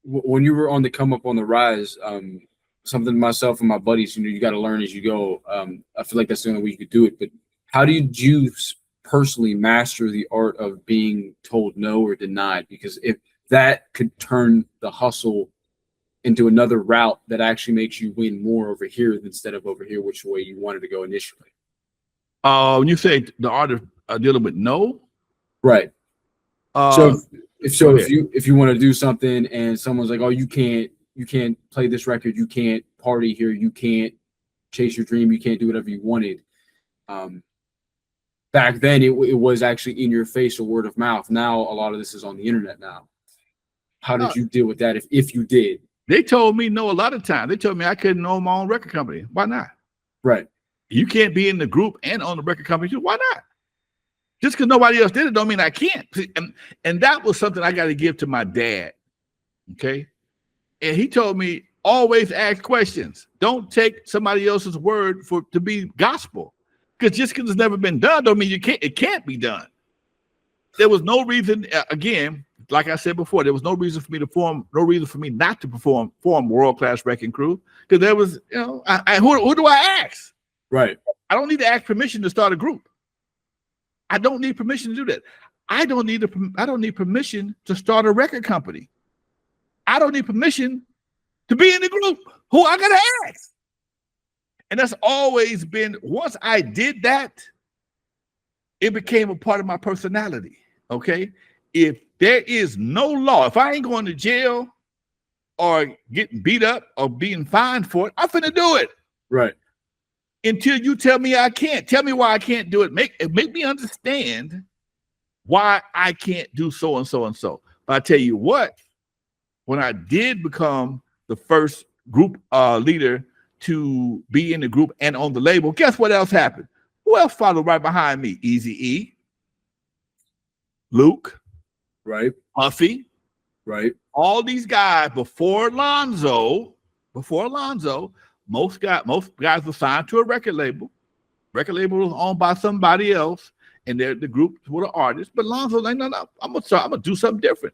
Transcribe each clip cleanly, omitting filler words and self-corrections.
when you were on the come up on the rise, something myself and my buddies, you got to learn as you go. I feel like that's the only way you could do it. But how did you personally master the art of being told no or denied? Because if that could turn the hustle into another route that actually makes you win more over here instead of over here, which way you wanted to go initially. When you say the art of dealing with no, right? So if you want to do something and someone's like, oh, you can't play this record, you can't party here, you can't chase your dream, you can't do whatever you wanted. Back then, it was actually in your face or word of mouth. Now a lot of this is on the internet now. How did you deal with that if you did? They told me no a lot of times. They told me I couldn't own my own record company. Why not? Right. You can't be in the group and own the record company. Why not? Just because nobody else did it don't mean I can't. And that was something I got to give to my dad. Okay. And he told me, always ask questions. Don't take somebody else's word to be gospel. Because just because it's never been done don't mean it can't be done. There was no reason, again, like I said before, there was no reason for me not to form world-class wrecking crew. Because there was, who do I ask? Right. I don't need to ask permission to start a group. I don't need permission to do that. I don't need permission to start a record company. I don't need permission to be in the group. Who I gotta ask? And that's always been, once I did that, it became a part of my personality. Okay. If there is no law, if I ain't going to jail or getting beat up or being fined for it, I'm finna do it. Right. Until you tell me I can't. Tell me why I can't do it. Make me understand why I can't do so and so and so. But I tell you what, when I did become the first group leader to be in the group and on the label, guess what else happened? Who else followed right behind me? Eazy-E, Luke, right, Puffy, right. All these guys before Lonzo, most guys were signed to a record label. Record label was owned by somebody else, and the groups were the artists. But Lonzo, like, no, I'm gonna do something different.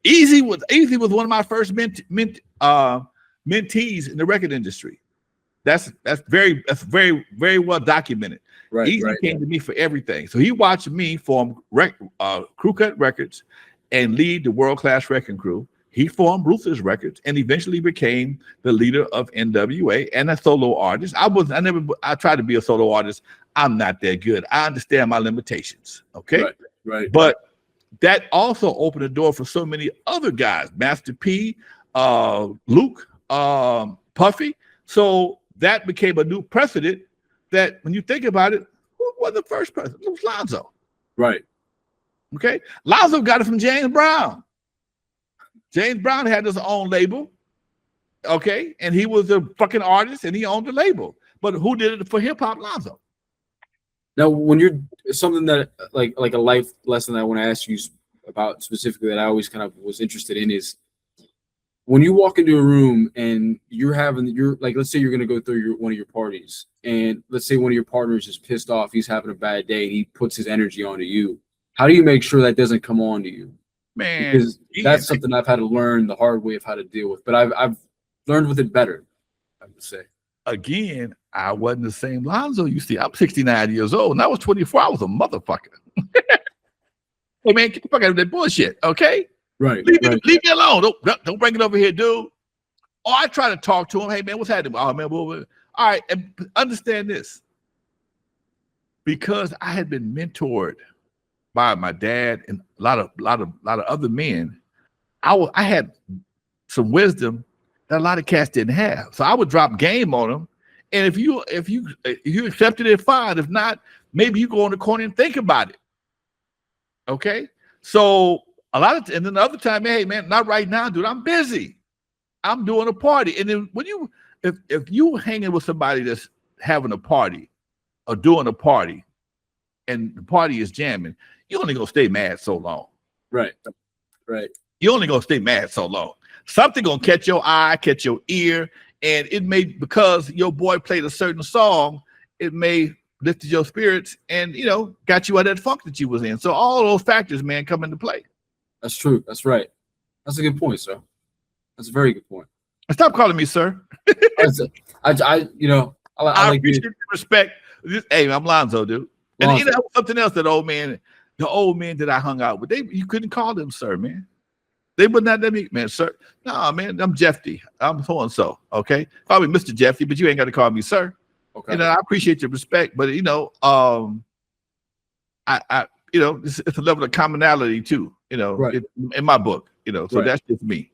Eazy was one of my first mentees in the record industry. That's very very well documented. Right, Eazy came to me for everything. So he watched me form Crew Cut Records and lead the World Class Wrecking Crew. He formed Ruthless Records and eventually became the leader of NWA and a solo artist. I tried to be a solo artist. I'm not that good. I understand my limitations. Okay. Right. But that also opened the door for so many other guys, Master P, Luke, Puffy. So that became a new precedent that when you think about it, who was the first person? It was Lonzo. Right. Okay. Lonzo got it from James Brown. James Brown had his own label, okay, and he was a fucking artist and he owned the label. But who did it for hip hop? Lonzo. Now, when you're something that like a life lesson that I want to ask you about specifically that I always kind of was interested in is when you walk into a room and you're like, let's say you're gonna go through one of your parties, and let's say one of your partners is pissed off, he's having a bad day, and he puts his energy onto you. How do you make sure that doesn't come on to you? Man, because that's something I've had to learn the hard way of how to deal with, but I've learned with it better, I would say. Again, I wasn't the same Lonzo you see. I'm 69 years old, and I was 24. I was a motherfucker. Hey man, get the fuck out of that bullshit, okay? Right. Leave me alone. Don't bring it over here, dude. Oh, I try to talk to him. Hey man, what's happening? Oh man, all right. And understand this, because I had been mentored by my dad and a lot of other men, I had some wisdom that a lot of cats didn't have. So I would drop game on them, and if you accepted it, fine. If not, maybe you go in the corner and think about it. Okay, so and then the other time, hey man, not right now, dude. I'm busy. I'm doing a party, and then if you hanging with somebody that's having a party or doing a party, and the party is jamming, you're only gonna stay mad so long. Right. You're only gonna stay mad so long. Something gonna catch your eye, catch your ear, and it may, because your boy played a certain song, it may lifted your spirits and got you out of that funk that you was in. So all those factors, man, come into play. That's true. That's right. That's a good point, sir. That's a very good point. Stop calling me sir. I you know, I like appreciate the respect. Hey, I'm Lonzo, dude. And Lonzo. you know something else that the old men that I hung out with, you couldn't call them sir, man. They would not let me, man, sir. No, man, I'm Jeffy. I'm so and so. Okay, call me Mr. Jeffy, but you ain't got to call me sir. Okay. You know, I appreciate your respect, but you know, I you know, it's a level of commonality too. You know, right. in my book. You know, so right. that's just me.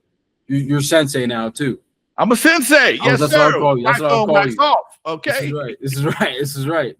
You're sensei now too. I'm a sensei. Yes, that's sir. what I'll call you. That's what I'll call you. Off. Okay. This is right. This is right.